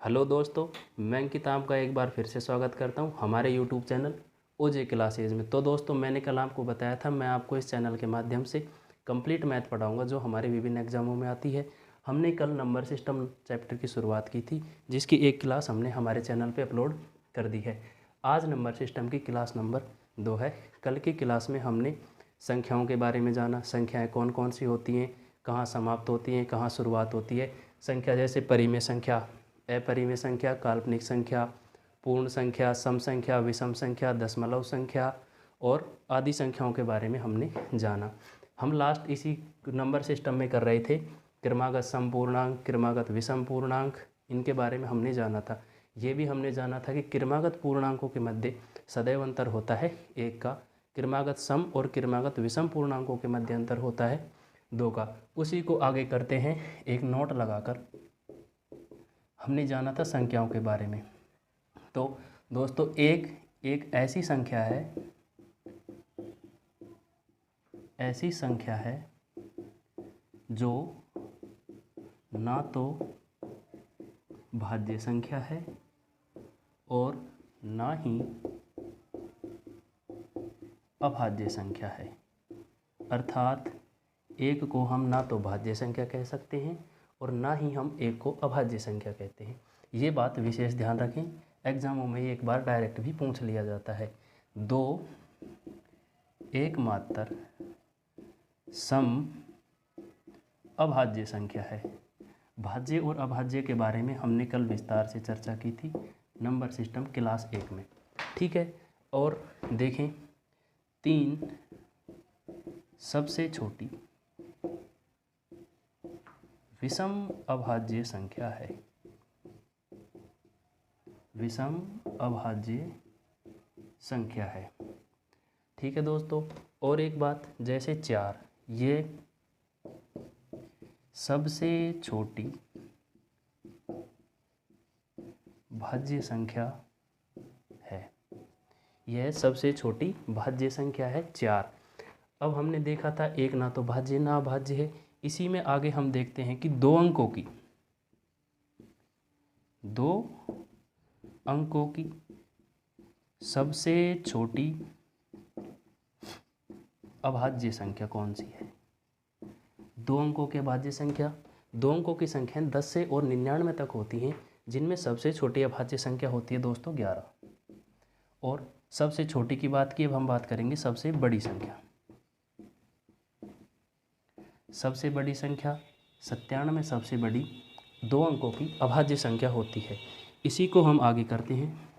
Hello दोस्तों, मैं अंकिता आपका एक बार फिर से स्वागत करता हूं हमारे यूट्यूब चैनल ओजे क्लासेज में। तो दोस्तों, मैंने कल आपको बताया था मैं आपको इस चैनल के माध्यम से कंप्लीट मैथ पढ़ाऊंगा जो हमारे विभिन्न एग्जामों में आती है। हमने कल नंबर सिस्टम चैप्टर की शुरुआत की थी, जिसकी एक क्लास हमने हमारे चैनल पर अपलोड कर दी है। आज नंबर सिस्टम की क्लास नंबर 2 है। कल की क्लास में हमने संख्याओं के बारे में जाना, संख्याएँ कौन कौन सी होती हैं, कहाँ समाप्त होती हैं, कहाँ शुरुआत होती है। संख्या जैसे परिमेय संख्या, अपरिमेय संख्या, काल्पनिक संख्या, पूर्ण संख्या, सम संख्या, विषम संख्या, दशमलव संख्या और आदि संख्याओं के बारे में हमने जाना। हम लास्ट इसी नंबर सिस्टम में कर रहे थे क्रमागत सम पूर्णांक, क्रमागत विषम पूर्णांक, इनके बारे में हमने जाना था। ये भी हमने जाना था कि क्रमागत पूर्णांकों के मध्य सदैव अंतर होता है 1 का, क्रमागत सम और क्रमागत विषम पूर्णांकों के मध्य अंतर होता है 2 का। उसी को आगे करते हैं एक नोट लगाकर। हमने जाना था संख्याओं के बारे में। तो दोस्तों, एक ऐसी संख्या है जो ना तो भाज्य संख्या है और ना ही अभाज्य संख्या है। अर्थात एक को हम ना तो भाज्य संख्या कह सकते हैं और ना ही हम एक को अभाज्य संख्या कहते हैं। ये बात विशेष ध्यान रखें, एग्जामों में एक बार डायरेक्ट भी पूछ लिया जाता है। 2 एकमात्र सम अभाज्य संख्या है। भाज्य और अभाज्य के बारे में हमने कल विस्तार से चर्चा की थी नंबर सिस्टम क्लास 1 में, ठीक है। और देखें, 3 सबसे छोटी विषम अभाज्य संख्या है। विषम अभाज्य संख्या है, ठीक है दोस्तों। और एक बात, जैसे 4 ये सबसे छोटी भाज्य संख्या है। यह सबसे छोटी भाज्य संख्या है 4। अब हमने देखा था एक ना तो भाज्य ना अभाज्य है। इसी में आगे हम देखते हैं कि 2 अंकों की सबसे छोटी अभाज्य संख्या कौन सी है। 2 अंकों की अभाज्य संख्या, 2 अंकों की संख्या 10 से और 99 तक होती हैं, जिनमें सबसे छोटी अभाज्य संख्या होती है दोस्तों 11। और सबसे छोटी की बात की, अब हम बात करेंगे सबसे बड़ी संख्या। सबसे बड़ी संख्या 97 में सबसे बड़ी 2 अंकों की अभाज्य संख्या होती है। इसी को हम आगे करते हैं।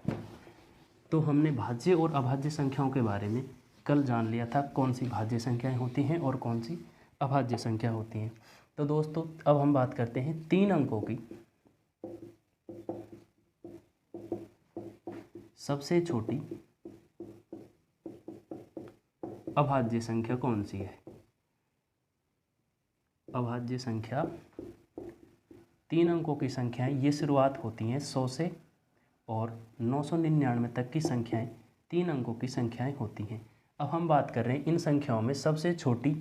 तो हमने भाज्य और अभाज्य संख्याओं के बारे में कल जान लिया था, कौन सी भाज्य संख्याएं होती हैं और कौन सी अभाज्य संख्या होती हैं। तो दोस्तों, अब हम बात करते हैं 3 अंकों की सबसे छोटी अभाज्य संख्या कौन सी है। अभाज्य संख्या 3 अंकों की संख्याएं, ये शुरुआत होती हैं 100 से और 999 तक की संख्याएं 3 अंकों की संख्याएं होती हैं। अब हम बात कर रहे हैं इन संख्याओं में सबसे छोटी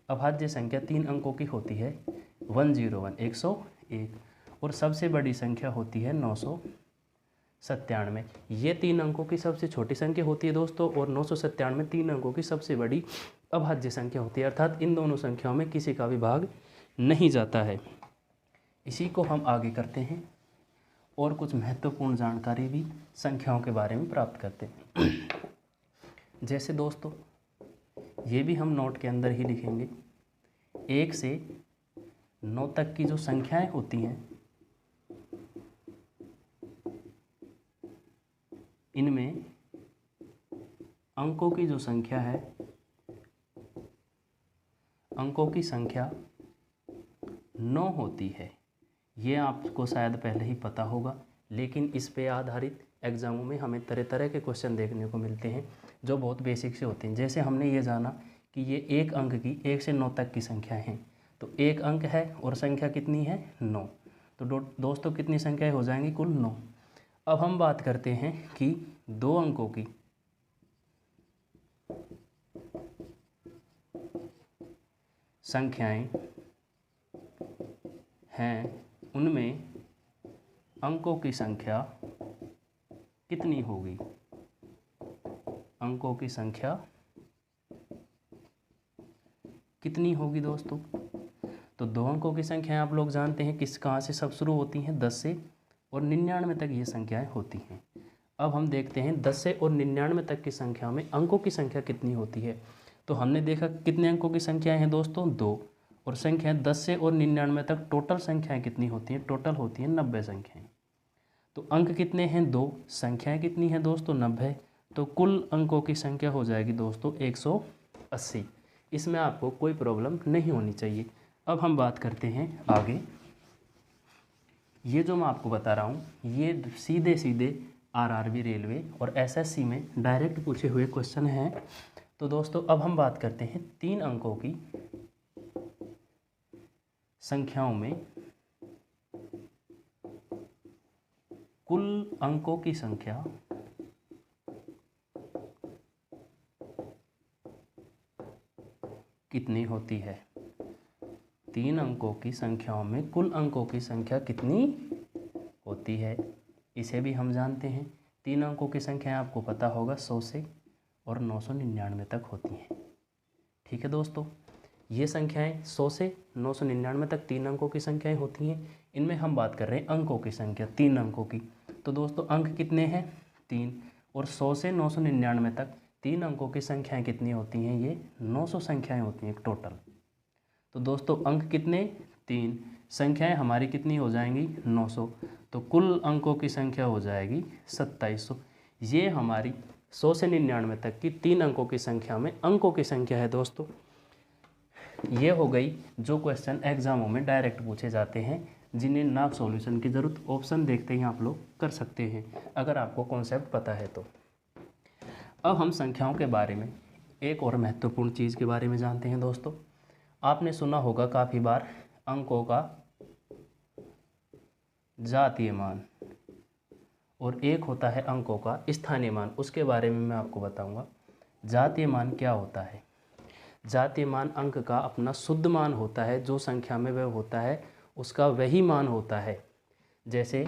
अभाज्य संख्या 3 अंकों की होती है 101 101 और सबसे बड़ी संख्या होती है 997। ये 3 अंकों की सबसे छोटी संख्या होती है दोस्तों, और 997 3 अंकों की सबसे बड़ी अभाज्य संख्या होती है। अर्थात इन दोनों संख्याओं में किसी का भी भाग नहीं जाता है। इसी को हम आगे करते हैं और कुछ महत्वपूर्ण जानकारी भी संख्याओं के बारे में प्राप्त करते हैं। जैसे दोस्तों, ये भी हम नोट के अंदर ही लिखेंगे, 1 से 9 तक की जो संख्याएं होती हैं, इनमें अंकों की जो संख्या है, अंकों की संख्या 9 होती है। ये आपको शायद पहले ही पता होगा, लेकिन इस पे आधारित एग्जामों में हमें तरह तरह के क्वेश्चन देखने को मिलते हैं जो बहुत बेसिक से होते हैं। जैसे हमने ये जाना कि ये 1 अंक की 1 से 9 तक की संख्या हैं, तो 1 अंक है और संख्या कितनी है 9, तो दोस्तों कितनी संख्याएं हो जाएंगी कुल 9। अब हम बात करते हैं कि 2 अंकों की संख्याएं हैं, उनमें अंकों की संख्या कितनी होगी? अंकों की संख्या कितनी होगी दोस्तों? तो 2 अंकों की संख्याएं आप लोग जानते हैं किस कहाँ से सब शुरू होती हैं, 10 से और 99 तक ये संख्याएं होती हैं। अब हम देखते हैं 10 से और 99 तक की संख्या में अंकों की संख्या कितनी होती है। तो हमने देखा कितने अंकों की संख्याएं हैं दोस्तों, 2, और संख्याएं 10 से और 99 तक टोटल संख्याएं कितनी होती हैं? टोटल होती हैं 90 संख्याएं। तो अंक कितने हैं? 2, संख्याएं कितनी हैं दोस्तों? 90। तो कुल अंकों की संख्या हो जाएगी दोस्तों 180। इसमें आपको कोई प्रॉब्लम नहीं होनी चाहिए। अब हम बात करते हैं आगे। ये जो मैं आपको बता रहा हूँ ये सीधे सीधे आरआरबी रेलवे और एसएससी में डायरेक्ट पूछे हुए क्वेश्चन हैं। तो दोस्तों अब हम बात करते हैं 3 अंकों की संख्याओं में कुल अंकों की संख्या कितनी होती है। 3 अंकों की संख्याओं में कुल अंकों की संख्या कितनी होती है, इसे भी हम जानते हैं। 3 अंकों की संख्या आपको पता होगा 100 से और 999 तक होती हैं। ठीक है दोस्तों, ये संख्याएं 100 से 999 तक 3 अंकों की संख्याएं होती हैं। इनमें हम बात कर रहे हैं अंकों की संख्या 3 अंकों की। तो दोस्तों अंक कितने हैं? 3, और 100 से 999 तक 3 अंकों की संख्याएं कितनी होती हैं? ये 900 संख्याएं होती हैं टोटल। तो दोस्तों अंक कितने? 3, संख्याएं हमारी कितनी हो जाएंगी? 900। तो कुल अंकों की संख्या हो जाएगी 2700। ये हमारी 100 से 99 तक की 3 अंकों की संख्या में अंकों की संख्या है दोस्तों। ये हो गई जो क्वेश्चन एग्जामों में डायरेक्ट पूछे जाते हैं, जिन्हें ना सॉल्यूशन की ज़रूरत, ऑप्शन देखते ही आप लोग कर सकते हैं अगर आपको कॉन्सेप्ट पता है तो। अब हम संख्याओं के बारे में एक और महत्वपूर्ण चीज़ के बारे में जानते हैं दोस्तों। आपने सुना होगा काफ़ी बार अंकों का जातीय मान और एक होता है अंकों का स्थानीय मान। उसके बारे में मैं आपको बताऊंगा। जातीय मान क्या होता है? जातीय मान अंक का अपना शुद्ध मान होता है, जो संख्या में वह होता है उसका वही मान होता है। जैसे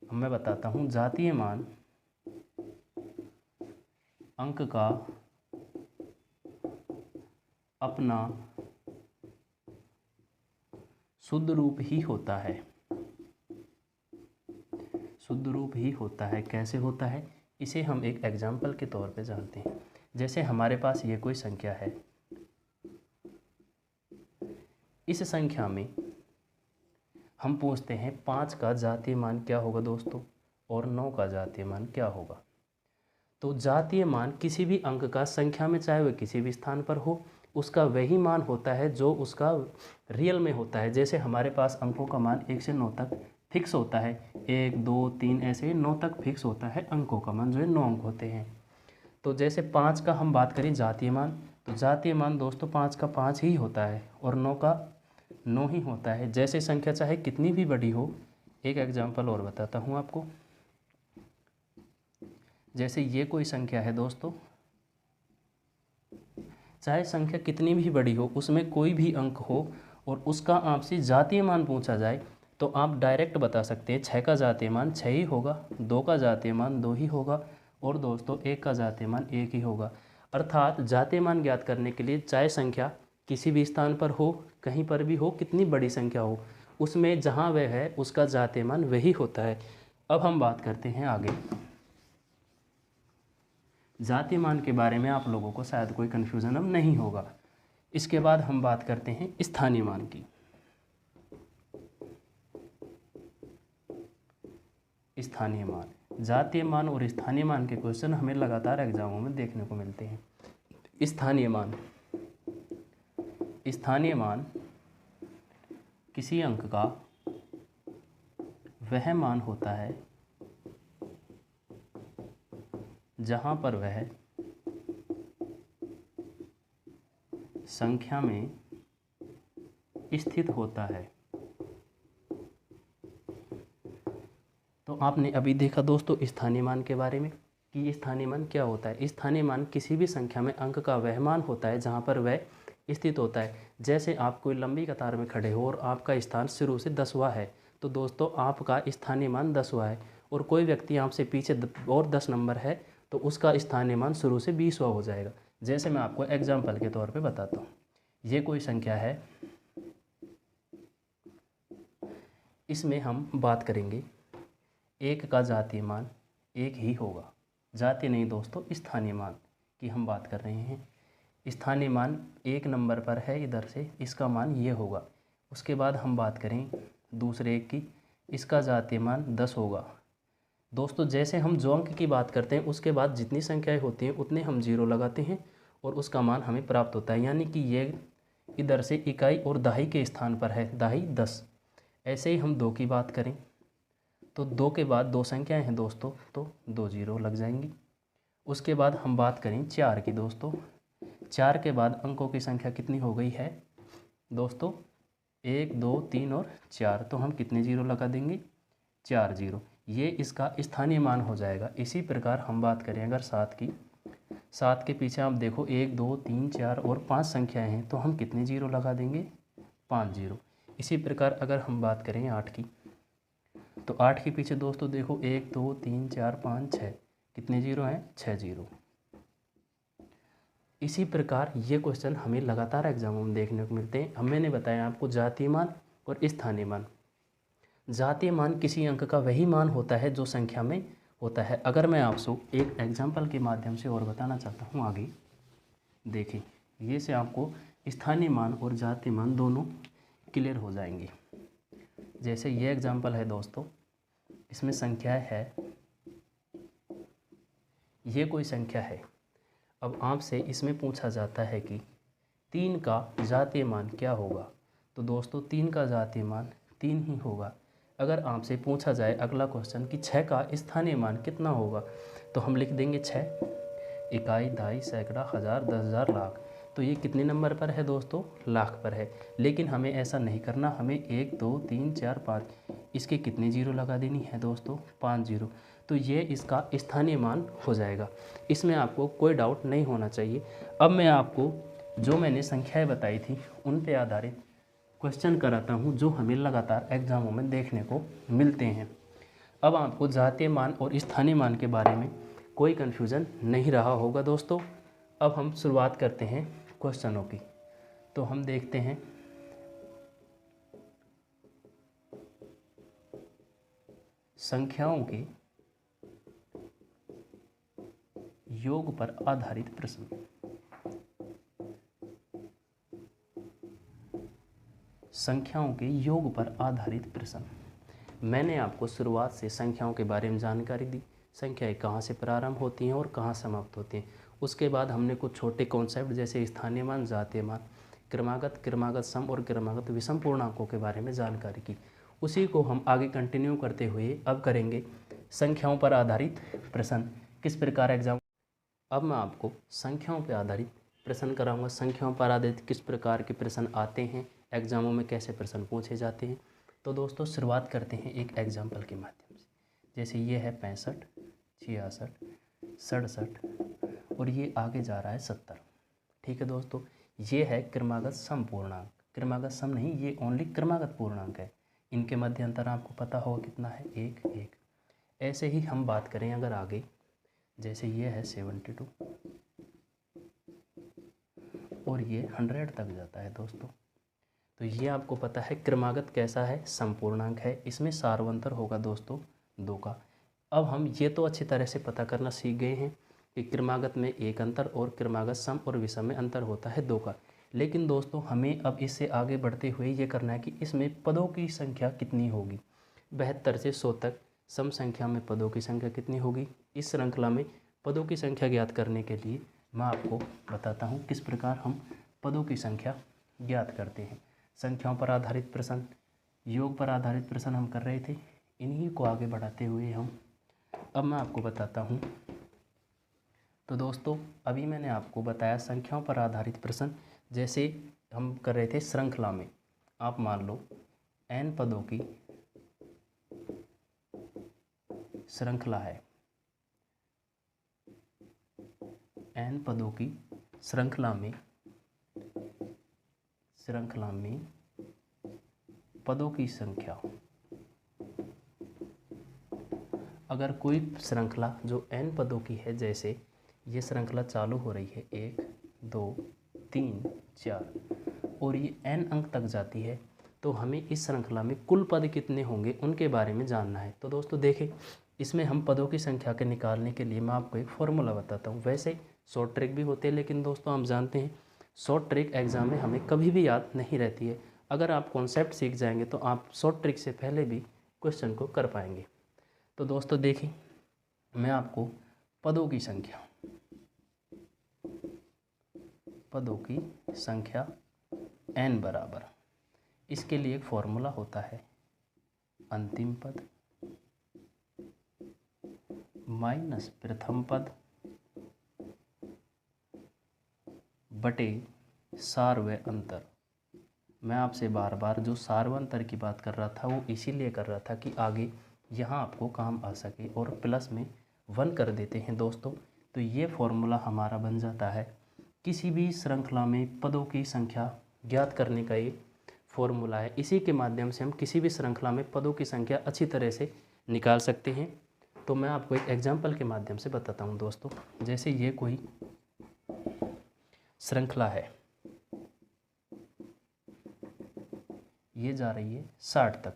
मैं बताता हूँ, जातीय मान अंक का अपना शुद्ध रूप ही होता है। शुद्ध रूप ही होता है। कैसे होता है, इसे हम एक एग्जाम्पल के तौर पे जानते हैं। जैसे हमारे पास ये कोई संख्या है, इस संख्या में हम पूछते हैं 5 का जातीय मान क्या होगा दोस्तों, और 9 का जातीय मान क्या होगा। तो जातीय मान किसी भी अंक का संख्या में, चाहे वह किसी भी स्थान पर हो, उसका वही मान होता है जो उसका रियल में होता है। जैसे हमारे पास अंकों का मान 1 से 9 तक फिक्स होता है, 1 2 3 ऐसे 9 तक फिक्स होता है अंकों का मान, जो है 9 अंक होते हैं। तो जैसे 5 का हम बात करें जातीय मान, तो जातीय मान दोस्तों 5 का 5 ही होता है और 9 का 9 ही होता है। जैसे संख्या चाहे कितनी भी बड़ी हो, एक एग्जाम्पल और बताता हूँ आपको। जैसे ये कोई संख्या है दोस्तों, चाहे संख्या कितनी भी बड़ी हो, उसमें कोई भी अंक हो और उसका आपसे जातीय मान पूछा जाए, तो आप डायरेक्ट बता सकते हैं 6 का जातीय मान 6 ही होगा, 2 का जातीय मान 2 ही होगा, और दोस्तों 1 का जातीय मान 1 ही होगा। अर्थात जातीय मान ज्ञात करने के लिए चाहे संख्या किसी भी स्थान पर हो, कहीं पर भी हो, कितनी बड़ी संख्या हो, उसमें जहाँ वह है उसका जातीय मान वही होता है। अब हम बात करते हैं आगे। जातीय मान के बारे में आप लोगों को शायद कोई कन्फ्यूज़न अब नहीं होगा। इसके बाद हम बात करते हैं स्थानीय मान की। स्थानीय मान, जातीय मान और स्थानीय मान के क्वेश्चन हमें लगातार एग्जामों में देखने को मिलते हैं। स्थानीय मान, स्थानीय मान किसी अंक का वह मान होता है जहाँ पर वह संख्या में स्थित होता है। तो आपने अभी देखा दोस्तों स्थानीय मान के बारे में कि स्थानीय मान क्या होता है। स्थानीय मान किसी भी संख्या में अंक का वह मान होता है जहाँ पर वह स्थित होता है। जैसे आप कोई लंबी कतार में खड़े हो और आपका स्थान शुरू से 10वां है, तो दोस्तों आपका स्थानीय मान 10 हुआ है और कोई व्यक्ति आपसे पीछे और 10 नंबर है तो उसका स्थानीय मान शुरू से 20वां हो जाएगा। जैसे मैं आपको एग्जाम्पल के तौर पे बताता हूँ। ये कोई संख्या है, इसमें हम बात करेंगे 1 का जातीय मान 1 ही होगा। जातीय नहीं दोस्तों, स्थानीय मान की हम बात कर रहे हैं। स्थानीय मान 1 नंबर पर है इधर से, इसका मान ये होगा। उसके बाद हम बात करें दूसरे 1 की, इसका जातीय मान 10 होगा। दोस्तों जैसे हम जो अंक की बात करते हैं उसके बाद जितनी संख्याएं होती हैं उतने हम 0 लगाते हैं और उसका मान हमें प्राप्त होता है। यानी कि ये इधर से इकाई और दहाई के स्थान पर है, दहाई 10। ऐसे ही हम 2 की बात करें तो 2 के बाद 2 संख्याएं हैं दोस्तों, तो 2 0 लग जाएंगी। उसके बाद हम बात करें 4 की दोस्तों, 4 के बाद अंकों की संख्या कितनी हो गई है दोस्तों, 1 2 3 और 4, तो हम कितने 0 लगा देंगे, 4 0। ये इसका स्थानीय मान हो जाएगा। इसी प्रकार हम बात करें अगर 7 की, 7 के पीछे आप देखो 1 2 3 4 और 5 संख्याएं हैं, तो हम कितने 0 लगा देंगे, 5 0। इसी प्रकार अगर हम बात करें 8 की, तो 8 के पीछे दोस्तों देखो 1 2 3 4 5 6, कितने 0 हैं, 6 0। इसी प्रकार ये क्वेश्चन हमें लगातार एग्जामों में देखने को मिलते हैं। मैंने बताया आपको जातीय मान और स्थानीय मान। जातीय मान किसी अंक का वही मान होता है जो संख्या में होता है। अगर मैं आपको एक एग्जाम्पल के माध्यम से और बताना चाहता हूँ आगे, देखिए ये से आपको स्थानीय मान और जातीय मान दोनों क्लियर हो जाएंगे। जैसे ये एग्जाम्पल है दोस्तों, इसमें संख्या है, ये कोई संख्या है। अब आपसे इसमें पूछा जाता है कि 3 का जातीय मान क्या होगा, तो दोस्तों 3 का जातीय मान 3 ही होगा। अगर आपसे पूछा जाए अगला क्वेश्चन कि 6 का स्थानीय मान कितना होगा, तो हम लिख देंगे 6, इकाई, दहाई, सैकड़ा, हज़ार, 10,000, लाख। तो ये कितने नंबर पर है दोस्तों, लाख पर है। लेकिन हमें ऐसा नहीं करना, हमें 1 2 3 4 5 इसके कितने 0 लगा देनी है दोस्तों, 5 0। तो ये इसका स्थानीय मान हो जाएगा। इसमें आपको कोई डाउट नहीं होना चाहिए। अब मैं आपको जो मैंने संख्याएं बताई थी उन पे आधारित क्वेश्चन कराता हूँ जो हमें लगातार एग्जामों में देखने को मिलते हैं। अब आपको जातीय मान और स्थानीय मान के बारे में कोई कन्फ्यूज़न नहीं रहा होगा दोस्तों। अब हम शुरुआत करते हैं क्वेश्चनों की। तो हम देखते हैं संख्याओं के योग पर आधारित प्रश्न। संख्याओं के योग पर आधारित प्रश्न। मैंने आपको शुरुआत से संख्याओं के बारे में जानकारी दी, संख्याएं कहाँ से प्रारंभ होती हैं और कहाँ समाप्त होती हैं। उसके बाद हमने कुछ छोटे कॉन्सेप्ट जैसे स्थानीय मान, जातीय मान, क्रमागत सम और क्रमागत विषम पूर्णांकों के बारे में जानकारी की। उसी को हम आगे कंटिन्यू करते हुए अब करेंगे संख्याओं पर आधारित प्रश्न। किस प्रकार एग्जाम, अब मैं आपको संख्याओं पर आधारित प्रश्न कराऊंगा। संख्याओं पर आधारित किस प्रकार के प्रश्न आते हैं, एग्जामों में कैसे प्रश्न पूछे जाते हैं। तो दोस्तों शुरुआत करते हैं एक एग्जाम्पल के माध्यम से। जैसे ये है 65, 66, 67 और ये आगे जा रहा है 70। ठीक है दोस्तों, ये है क्रमागत सम पूर्णांक। क्रमागत सम नहीं, ये ओनली क्रमागत पूर्णांक है। इनके मध्य अंतर आपको पता होगा कितना है, 1 1। ऐसे ही हम बात करें अगर आगे, जैसे ये है 72 और ये 100 तक जाता है दोस्तों। तो ये आपको पता है क्रमागत कैसा है, संपूर्णांक है। इसमें सार्वंतर होगा दोस्तों 2 का। अब हम ये तो अच्छी तरह से पता करना सीख गए हैं कि क्रमागत में 1 अंतर और क्रमागत सम और विषम में अंतर होता है 2 का। लेकिन दोस्तों हमें अब इससे आगे बढ़ते हुए ये करना है कि इसमें पदों की संख्या कितनी होगी। 72 से 100 तक सम संख्या में पदों की संख्या कितनी होगी। इस श्रृंखला में पदों की संख्या ज्ञात करने के लिए मैं आपको बताता हूँ किस प्रकार हम पदों की संख्या ज्ञात करते हैं। संख्याओं पर आधारित प्रश्न, योग पर आधारित प्रश्न हम कर रहे थे। इन्हीं को आगे बढ़ाते हुए हम अब मैं आपको बताता हूँ। तो दोस्तों अभी मैंने आपको बताया संख्याओं पर आधारित प्रश्न, जैसे हम कर रहे थे श्रृंखला में। आप मान लो n पदों की श्रृंखला है, n पदों की श्रृंखला में पदों की संख्या अगर कोई श्रृंखला जो n पदों की है, जैसे ये श्रृंखला चालू हो रही है 1 2 3 4 और ये n अंक तक जाती है, तो हमें इस श्रृंखला में कुल पद कितने होंगे उनके बारे में जानना है। तो दोस्तों देखें, इसमें हम पदों की संख्या के निकालने के लिए मैं आपको एक फॉर्मूला बताता हूँ। वैसे शॉर्ट ट्रिक भी होते हैं, लेकिन दोस्तों हम जानते हैं शॉर्ट ट्रिक एग्ज़ाम में हमें कभी भी याद नहीं रहती है। अगर आप कॉन्सेप्ट सीख जाएंगे तो आप शॉर्ट ट्रिक से पहले भी क्वेश्चन को कर पाएंगे। तो दोस्तों देखिए, मैं आपको पदों की संख्या n बराबर, इसके लिए एक फॉर्मूला होता है अंतिम पद माइनस प्रथम पद बटे सार्वय अंतर। मैं आपसे बार बार जो सार्वय अंतर की बात कर रहा था वो इसीलिए कर रहा था कि आगे यहाँ आपको काम आ सके, और प्लस में 1 कर देते हैं दोस्तों। तो ये फॉर्मूला हमारा बन जाता है किसी भी श्रृंखला में पदों की संख्या ज्ञात करने का ये फॉर्मूला है। इसी के माध्यम से हम किसी भी श्रृंखला में पदों की संख्या अच्छी तरह से निकाल सकते हैं। तो मैं आपको एक एग्जाम्पल के माध्यम से बताता हूँ दोस्तों। जैसे ये कोई श्रृंखला है, ये जा रही है 60 तक।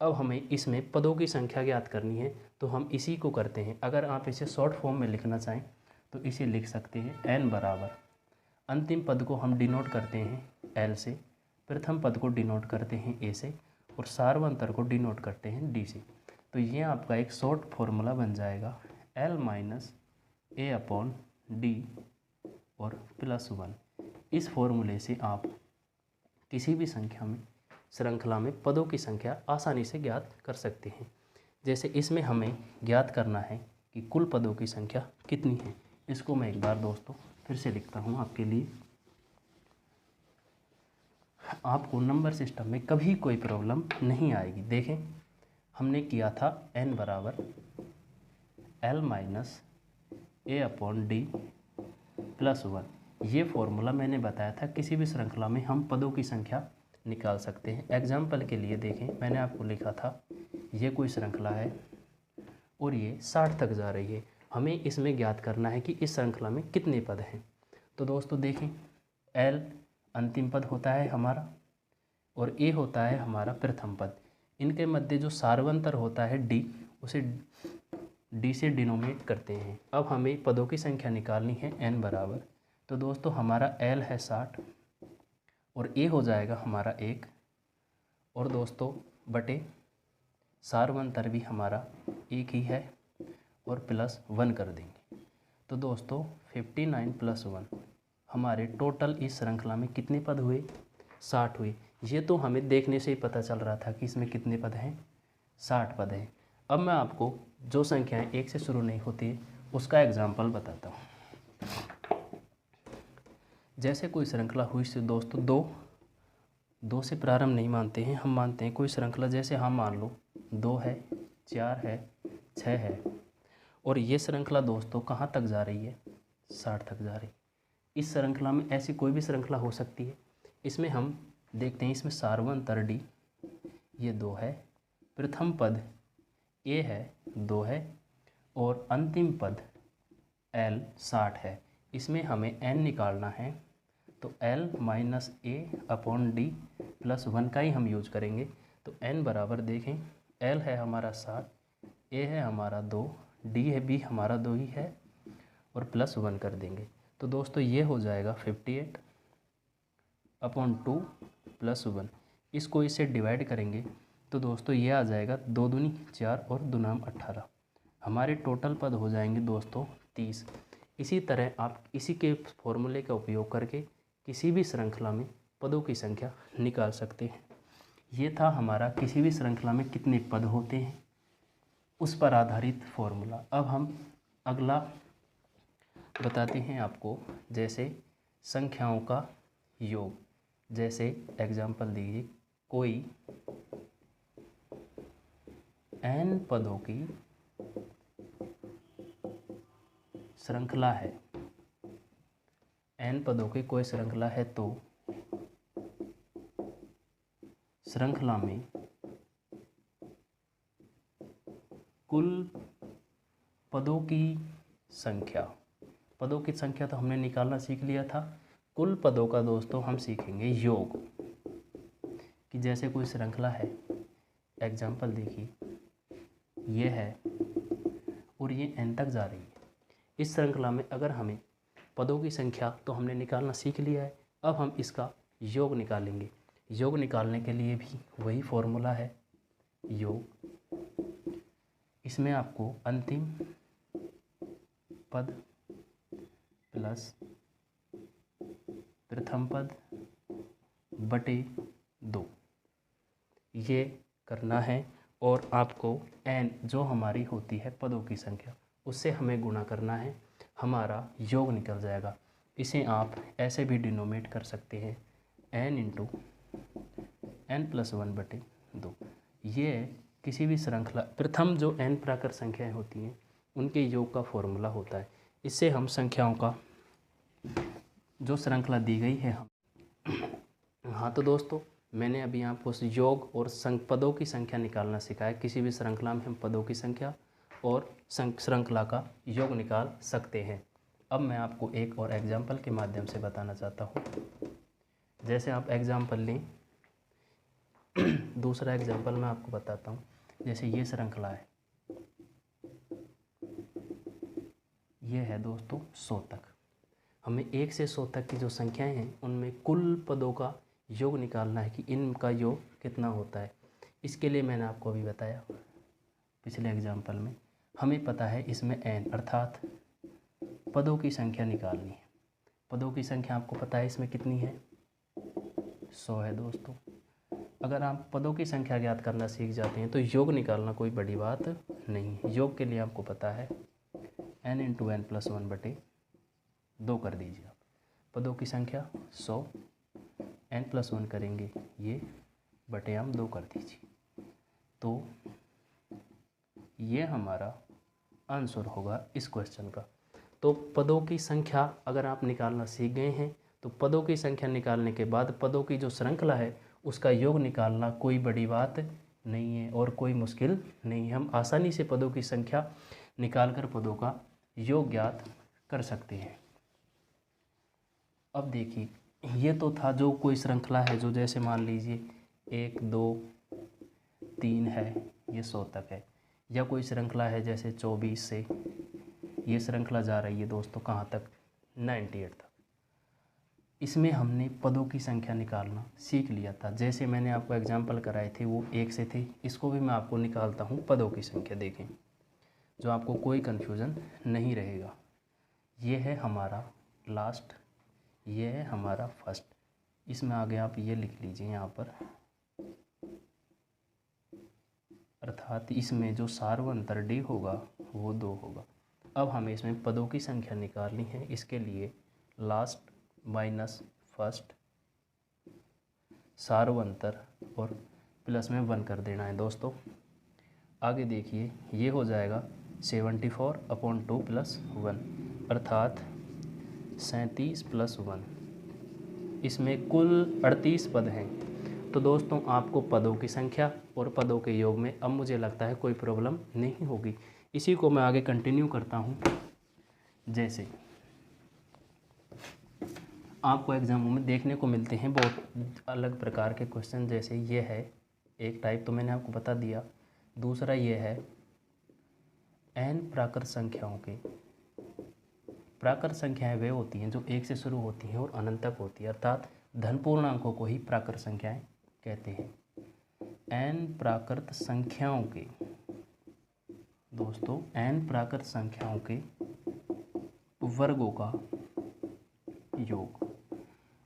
अब हमें इसमें पदों की संख्या ज्ञात करनी है, तो हम इसी को करते हैं। अगर आप इसे शॉर्ट फॉर्म में लिखना चाहें तो इसे लिख सकते हैं n बराबर, अंतिम पद को हम डिनोट करते हैं l से, प्रथम पद को डिनोट करते हैं a से, और सार्वंतर को डिनोट करते हैं d से। तो ये आपका एक शॉर्ट फॉर्मूला बन जाएगा l minus a upon d और प्लस 1। इस फॉर्मूले से आप किसी भी संख्या में श्रृंखला में पदों की संख्या आसानी से ज्ञात कर सकते हैं। जैसे इसमें हमें ज्ञात करना है कि कुल पदों की संख्या कितनी है। इसको मैं एक बार दोस्तों फिर से लिखता हूँ आपके लिए। आपको नंबर सिस्टम में कभी कोई प्रॉब्लम नहीं आएगी। देखें, हमने किया था n बराबर l minus a upon D plus 1। ये फॉर्मूला मैंने बताया था किसी भी श्रृंखला में हम पदों की संख्या निकाल सकते हैं। एग्जाम्पल के लिए देखें, मैंने आपको लिखा था ये कोई श्रृंखला है और ये 60 तक जा रही है। हमें इसमें ज्ञात करना है कि इस श्रृंखला में कितने पद हैं। तो दोस्तों देखें, l अंतिम पद होता है हमारा और a होता है हमारा प्रथम पद। इनके मध्य जो सार्वंतर होता है d, उसे d से डिनोमिनेट करते हैं। अब हमें पदों की संख्या निकालनी है n बराबर। तो दोस्तों हमारा l है 60 और a हो जाएगा हमारा 1, और दोस्तों बटे सार्वंतर भी हमारा 1 ही है और प्लस 1 कर देंगे। तो दोस्तों 59 प्लस 1 हमारे टोटल इस श्रृंखला में कितने पद हुए? 60 हुए। ये तो हमें देखने से ही पता चल रहा था कि इसमें कितने पद हैं, 60 पद हैं। अब मैं आपको जो संख्याएं 1 से शुरू नहीं होती उसका एग्जाम्पल बताता हूँ। जैसे कोई श्रृंखला हुई से दोस्तों दो से प्रारंभ नहीं मानते हैं, हम मानते हैं कोई श्रृंखला, जैसे हम मान लो 2 है, 4 है, 6 है, और ये श्रृंखला दोस्तों कहाँ तक जा रही है? 60 तक जा रही है। इस श्रृंखला में ऐसी कोई भी श्रृंखला हो सकती है। इसमें हम देखते हैं, इसमें सार्वंतर डी ये 2 है, प्रथम पद a है 2 है, और अंतिम पद l 60 है। इसमें हमें n निकालना है, तो l minus a upon D plus 1 का ही हम यूज करेंगे। तो n बराबर देखें, l है हमारा 60, a है हमारा 2, d है भी हमारा 2 ही है, और प्लस 1 कर देंगे। तो दोस्तों ये हो जाएगा 58 अपॉन 2 प्लस 1। इसको इससे डिवाइड करेंगे तो दोस्तों ये आ जाएगा 2 दूनी 4 और 2 नाम 18। हमारे टोटल पद हो जाएंगे दोस्तों 30। इसी तरह आप इसी के फॉर्मूले का उपयोग करके किसी भी श्रृंखला में पदों की संख्या निकाल सकते हैं। ये था हमारा किसी भी श्रृंखला में कितने पद होते हैं उस पर आधारित फॉर्मूला। अब हम अगला बताते हैं आपको, जैसे संख्याओं का योग। जैसे एग्जाम्पल दीजिए, कोई n पदों की श्रृंखला है, n पदों की कोई श्रृंखला है, तो श्रृंखला में कुल पदों की संख्या। पदों की संख्या तो हमने निकालना सीख लिया था। कुल पदों का दोस्तों हम सीखेंगे योग, कि जैसे कोई श्रृंखला है, एग्जाम्पल देखिए, ये है और ये n तक जा रही है। इस श्रृंखला में अगर हमें पदों की संख्या तो हमने निकालना सीख लिया है, अब हम इसका योग निकालेंगे। योग निकालने के लिए भी वही फॉर्मूला है, योग। इसमें आपको अंतिम पद प्लस प्रथम पद बटे 2 ये करना है, और आपको n जो हमारी होती है पदों की संख्या, उससे हमें गुणा करना है, हमारा योग निकल जाएगा। इसे आप ऐसे भी डिनोमेट कर सकते हैं, n इंटू n+1/2। ये किसी भी श्रृंखला, प्रथम जो n प्राकृत संख्याएं होती हैं उनके योग का फॉर्मूला होता है। इससे हम संख्याओं का जो श्रृंखला दी गई है हम हाँ तो दोस्तों, मैंने अभी आपको योग और पदों की संख्या निकालना सिखाया। किसी भी श्रृंखला में हम पदों की संख्या और श्रृंखला का योग निकाल सकते हैं। अब मैं आपको एक और एग्जाम्पल के माध्यम से बताना चाहता हूँ। जैसे आप एग्जाम्पल लें, दूसरा एग्जाम्पल मैं आपको बताता हूँ। जैसे ये श्रृंखला है, ये है दोस्तों 100 तक। हमें 1 से 100 तक की जो संख्याएं हैं उनमें कुल पदों का योग निकालना है कि इनका योग कितना होता है। इसके लिए मैंने आपको अभी बताया पिछले एग्जाम्पल में, हमें पता है इसमें n अर्थात पदों की संख्या निकालनी है। पदों की संख्या आपको पता है इसमें कितनी है, 100 है दोस्तों। अगर आप पदों की संख्या ज्ञात करना सीख जाते हैं तो योग निकालना कोई बड़ी बात नहीं है। योग के लिए आपको पता है n इंटू n+1/2 कर दीजिए आप। पदों की संख्या 100, n+1 करेंगे ये, बटे हम 2 कर दीजिए, तो ये हमारा आंसर होगा इस क्वेश्चन का। तो पदों की संख्या अगर आप निकालना सीख गए हैं तो पदों की संख्या निकालने के बाद पदों की जो श्रृंखला है उसका योग निकालना कोई बड़ी बात नहीं है और कोई मुश्किल नहीं है। हम आसानी से पदों की संख्या निकालकर पदों का योग ज्ञात कर सकते हैं। अब देखिए, ये तो था जो कोई श्रृंखला है, जो जैसे मान लीजिए 1 2 3 है, ये 100 तक है। या कोई श्रृंखला है जैसे 24 से ये श्रृंखला जा रही है दोस्तों कहाँ तक, 98 तक। इसमें हमने पदों की संख्या निकालना सीख लिया था। जैसे मैंने आपको एग्जाम्पल कराए थे वो 1 से थे, इसको भी मैं आपको निकालता हूँ पदों की संख्या, देखें, जो आपको कोई कन्फ्यूज़न नहीं रहेगा। ये है हमारा लास्ट, ये है हमारा फर्स्ट। इसमें आगे आप ये लिख लीजिए यहाँ पर, अर्थात इसमें जो सार्वंतर d होगा वो 2 होगा। अब हमें इसमें पदों की संख्या निकालनी है। इसके लिए लास्ट माइनस फर्स्ट, सार्वंतर और प्लस में 1 कर देना है दोस्तों। आगे देखिए, ये हो जाएगा 74/2 + 1 अर्थात 37 + 1। इसमें कुल 38 पद हैं। तो दोस्तों, आपको पदों की संख्या और पदों के योग में अब मुझे लगता है कोई प्रॉब्लम नहीं होगी। इसी को मैं आगे कंटिन्यू करता हूँ। जैसे आपको एग्जामों में देखने को मिलते हैं बहुत अलग प्रकार के क्वेश्चन। जैसे ये है एक टाइप, तो मैंने आपको बता दिया। दूसरा ये है n प्राकृत संख्याओं के, प्राकृत संख्याएं वे होती हैं जो 1 से शुरू होती हैं और अनंत तक होती है, अर्थात धन पूर्णांकों को ही प्राकृत संख्याएं कहते हैं। n प्राकृत संख्याओं के दोस्तों, n प्राकृत संख्याओं के वर्गों का योग,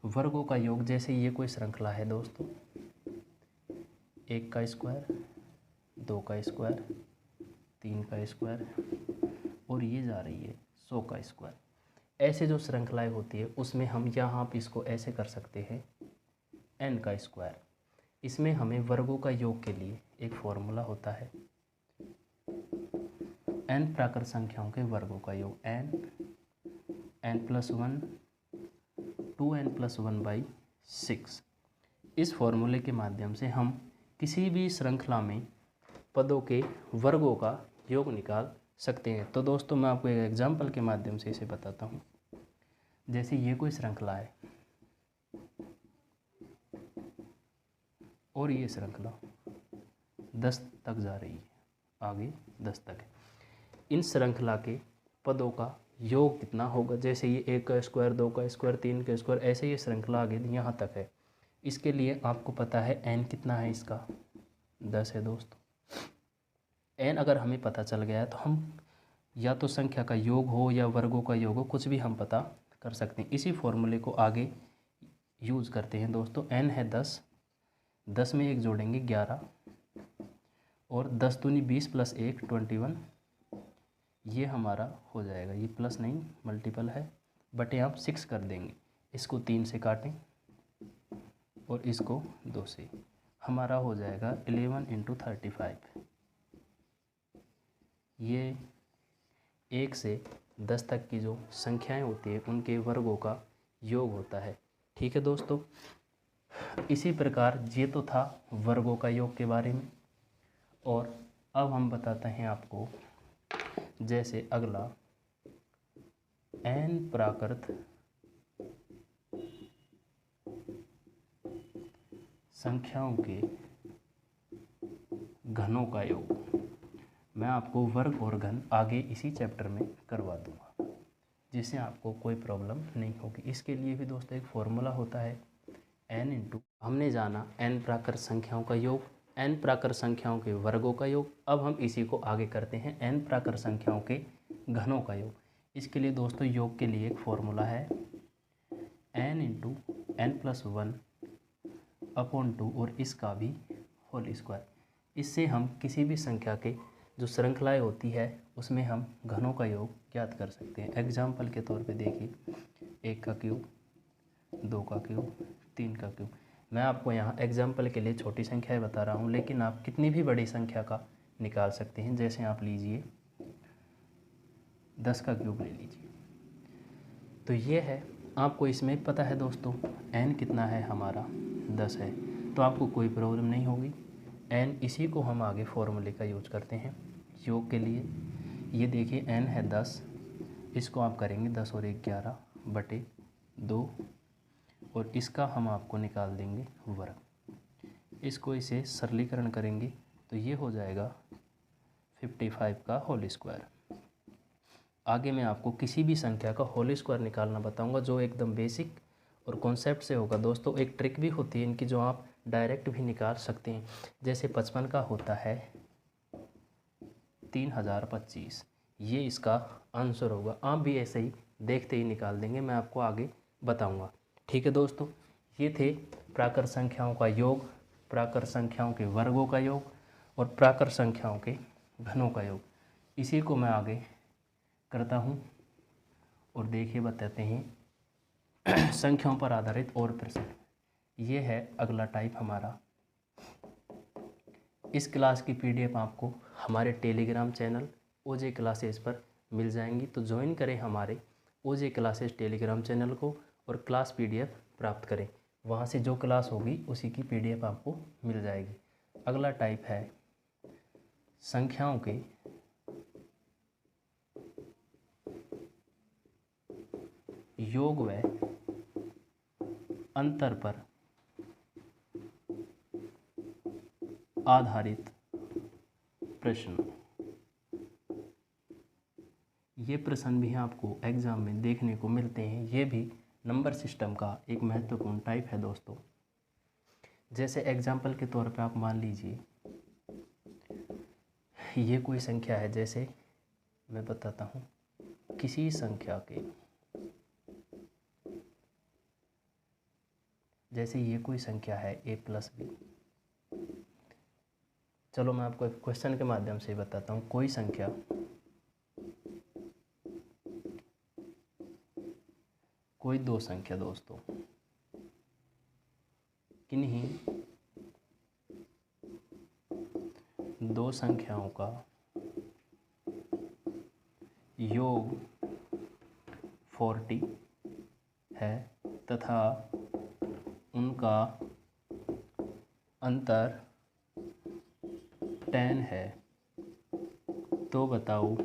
वर्गों का योग। जैसे ये कोई श्रृंखला है दोस्तों, 1 का स्क्वायर, 2 का स्क्वायर, 3 का स्क्वायर और ये जा रही है 100 का स्क्वायर। ऐसे जो श्रृंखलाएं होती है उसमें हम यहाँ आप इसको ऐसे कर सकते हैं n का स्क्वायर। इसमें हमें वर्गों का योग के लिए एक फॉर्मूला होता है, n प्राकृत संख्याओं के वर्गों का योग, n+1 2n+1/6। इस फॉर्मूले के माध्यम से हम किसी भी श्रृंखला में पदों के वर्गों का योग निकाल सकते हैं। तो दोस्तों मैं आपको एक एग्जाम्पल के माध्यम से इसे बताता हूँ। जैसे ये कोई श्रृंखला है और ये श्रृंखला 10 तक जा रही है, आगे 10 तक है। इन श्रृंखला के पदों का योग कितना होगा? जैसे ये 1 का स्क्वायर, 2 का स्क्वायर, 3 का स्क्वायर, ऐसे ये श्रृंखला आगे यहाँ तक है। इसके लिए आपको पता है n कितना है, इसका 10 है दोस्तों। n अगर हमें पता चल गया है तो हम या तो संख्या का योग हो या वर्गों का योग हो, कुछ भी हम पता कर सकते हैं। इसी फॉर्मूले को आगे यूज़ करते हैं दोस्तों। n है 10, 10 में 1 जोड़ेंगे 11, और 10 दूनी 20 प्लस 1 21, ये हमारा हो जाएगा। ये प्लस नहीं मल्टीपल है, बटे आप 6 कर देंगे। इसको 3 से काटें और इसको 2 से, हमारा हो जाएगा 11 × 35। ये 1 से 10 तक की जो संख्याएं होती हैं उनके वर्गों का योग होता है। ठीक है दोस्तों, इसी प्रकार ये तो था वर्गों का योग के बारे में। और अब हम बताते हैं आपको, जैसे अगला n प्राकृत संख्याओं के घनों का योग। मैं आपको वर्ग और घन आगे इसी चैप्टर में करवा दूंगा, जिससे आपको कोई प्रॉब्लम नहीं होगी। इसके लिए भी दोस्तों एक फॉर्मूला होता है n × हमने जाना n प्राकृत संख्याओं का योग, n प्राकृत संख्याओं के वर्गों का योग। अब हम इसी को आगे करते हैं n प्राकृत संख्याओं के घनों का योग। इसके लिए दोस्तों योग के लिए एक फॉर्मूला है n × n+1/2 और इसका भी होल स्क्वायर। इससे हम किसी भी संख्या के जो श्रृंखलाएँ होती है उसमें हम घनों का योग ज्ञात कर सकते हैं। एग्जाम्पल के तौर पे देखिए, 1 का क्यूब, 2 का क्यूब, 3 का क्यूब। मैं आपको यहाँ एग्जाम्पल के लिए छोटी संख्याएं बता रहा हूँ, लेकिन आप कितनी भी बड़ी संख्या का निकाल सकते हैं। जैसे आप लीजिए 10 का क्यूब ले लीजिए, तो ये है। आपको इसमें पता है दोस्तों n कितना है, हमारा 10 है, तो आपको कोई प्रॉब्लम नहीं होगी। n इसी को हम आगे फॉर्मूले का यूज करते हैं योग के लिए। ये देखिए n है 10, इसको आप करेंगे 10 और 1 11 बटे 2, और इसका हम आपको निकाल देंगे वर्ग। इसको इसे सरलीकरण करेंगे तो ये हो जाएगा 55 का होल स्क्वायर। आगे मैं आपको किसी भी संख्या का होल स्क्वायर निकालना बताऊंगा, जो एकदम बेसिक और कॉन्सेप्ट से होगा दोस्तों। एक ट्रिक भी होती है इनकी, जो आप डायरेक्ट भी निकाल सकते हैं। जैसे 55 का होता है 3025, ये इसका आंसर होगा। आप भी ऐसे ही देखते ही निकाल देंगे, मैं आपको आगे बताऊंगा। ठीक है दोस्तों, ये थे प्राकृत संख्याओं का योग, प्राकृत संख्याओं के वर्गों का योग और प्राकृत संख्याओं के घनों का योग। इसी को मैं आगे करता हूँ और देखिए बताते हैं संख्याओं पर आधारित और प्रश्न। ये है अगला टाइप हमारा। इस क्लास की PDF आपको हमारे टेलीग्राम चैनल OJ क्लासेस पर मिल जाएंगी, तो ज्वाइन करें हमारे OJ क्लासेस टेलीग्राम चैनल को और क्लास PDF प्राप्त करें। वहाँ से जो क्लास होगी उसी की PDF आपको मिल जाएगी। अगला टाइप है संख्याओं के योग व अंतर पर आधारित प्रश्न। ये प्रश्न भी आपको एग्जाम में देखने को मिलते हैं। ये भी नंबर सिस्टम का एक महत्वपूर्ण टाइप है दोस्तों। जैसे एग्जाम्पल के तौर पे आप मान लीजिए ये कोई संख्या है। जैसे मैं बताता हूँ, किसी संख्या के, जैसे ये कोई संख्या है a+b। चलो मैं आपको एक क्वेश्चन के माध्यम से बताता हूँ। कोई संख्या कोई दो संख्या दोस्तों किन्हीं दो संख्याओं का योग 40 है तथा उनका अंतर 10 है, तो बताओ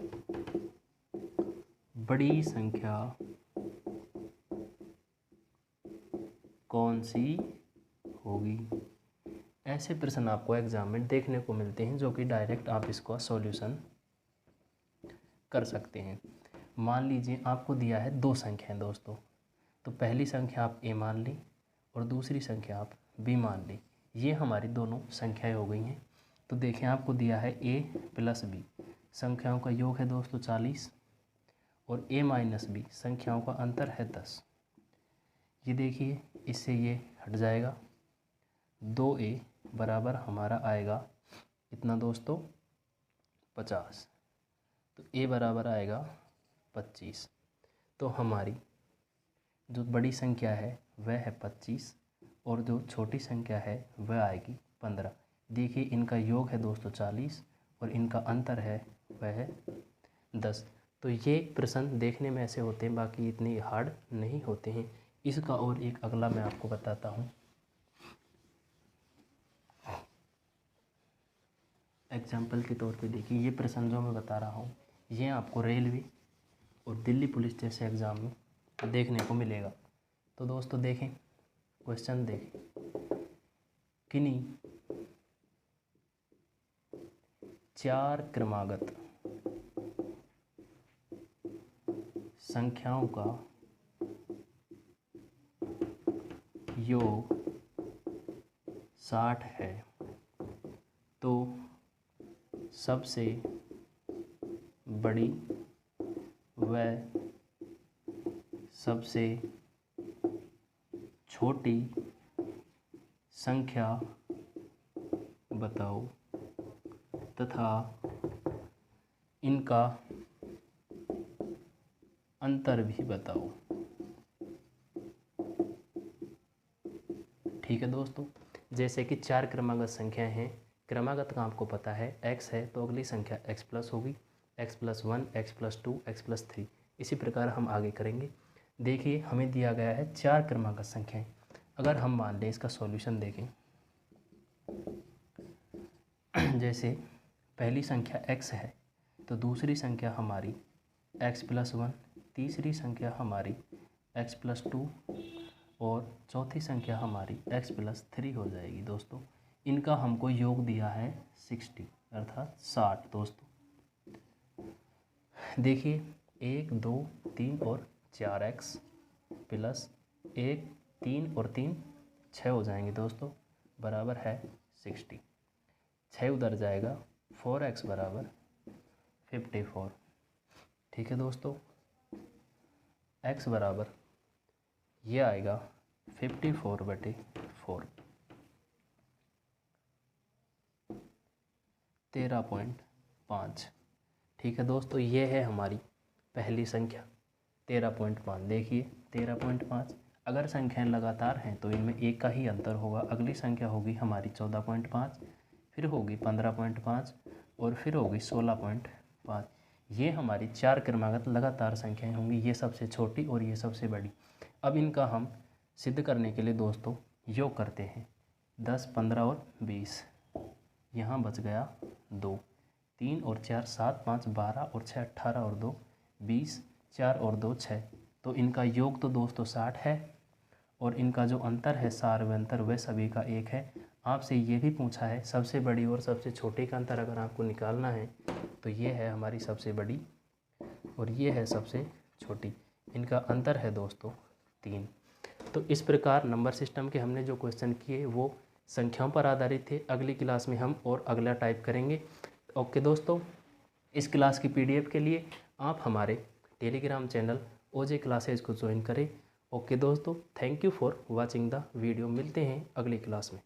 बड़ी संख्या कौन सी होगी। ऐसे प्रश्न आपको एग्जाम में देखने को मिलते हैं जो कि डायरेक्ट आप इसका सॉल्यूशन कर सकते हैं। मान लीजिए आपको दिया है दो संख्याएं दोस्तों, तो पहली संख्या आप a मान ली और दूसरी संख्या आप b मान ली। ये हमारी दोनों संख्याएं हो गई हैं। तो देखें आपको दिया है a प्लस b, संख्याओं का योग है दोस्तों 40 और a माइनस b, संख्याओं का अंतर है 10। ये देखिए इससे ये हट जाएगा, 2a बराबर हमारा आएगा कितना दोस्तों 50, तो a बराबर आएगा 25। तो हमारी जो बड़ी संख्या है वह है 25 और जो छोटी संख्या है वह आएगी 15। देखिए इनका योग है दोस्तों 40 और इनका अंतर है वह 10। तो ये प्रश्न देखने में ऐसे होते हैं, बाकी इतने हार्ड नहीं होते हैं। इसका और एक अगला मैं आपको बताता हूँ। एग्जाम्पल के तौर पे देखिए ये प्रश्न जो मैं बता रहा हूँ ये आपको रेलवे और दिल्ली पुलिस जैसे एग्ज़ाम में देखने को मिलेगा। तो दोस्तों देखें क्वेश्चन देखें, किन्हीं 4 क्रमागत संख्याओं का योग 60 है तो सबसे बड़ी व सबसे छोटी संख्या बताओ तथा इनका अंतर भी बताओ। ठीक है दोस्तों, जैसे कि 4 क्रमागत संख्याएं हैं, क्रमागत का आपको पता है x है तो अगली संख्या x प्लस होगी, x+1, x+2, x+3। इसी प्रकार हम आगे करेंगे। देखिए हमें दिया गया है 4 क्रमागत संख्याएं। अगर हम मान लें इसका सॉल्यूशन देखें, जैसे पहली संख्या x है तो दूसरी संख्या हमारी x+1, तीसरी संख्या हमारी x+2 और चौथी संख्या हमारी x+3 हो जाएगी दोस्तों। इनका हमको योग दिया है 60 अर्थात 60 दोस्तों। देखिए 1, 2, 3 और 4x प्लस 1, 3 और 3 6 हो जाएंगे दोस्तों, बराबर है 60। 6 उधर जाएगा, 4x बराबर 54। ठीक है दोस्तों, x बराबर ये आएगा 54/4, 13.5। ठीक है दोस्तों, ये है हमारी पहली संख्या 13.5। देखिए 13.5, अगर संख्याएं लगातार हैं तो इनमें एक का ही अंतर होगा। अगली संख्या होगी हमारी 14.5, फिर होगी 15.5 और फिर होगी 16.5। ये हमारी 4 क्रमागत लगातार संख्याएं होंगी, ये सबसे छोटी और ये सबसे बड़ी। अब इनका हम सिद्ध करने के लिए दोस्तों योग करते हैं। 10, 15 और 20, यहाँ बच गया 2, 3 और 4 7, 5 12 और 6 18 और 2 20, 4 और 2 6। तो इनका योग तो दोस्तों 60 है और इनका जो अंतर है सार्वंतर वह सभी का 1 है। आपसे ये भी पूछा है सबसे बड़ी और सबसे छोटे का अंतर अगर आपको निकालना है तो ये है हमारी सबसे बड़ी और ये है सबसे छोटी। इनका अंतर है दोस्तों 3। तो इस प्रकार नंबर सिस्टम के हमने जो क्वेश्चन किए वो संख्याओं पर आधारित थे। अगली क्लास में हम और अगला टाइप करेंगे। ओके दोस्तों, इस क्लास की PDF के लिए आप हमारे टेलीग्राम चैनल OJ क्लासेज को ज्वाइन करें। ओके दोस्तों, thank you for watching the video. मिलते हैं अगली क्लास में।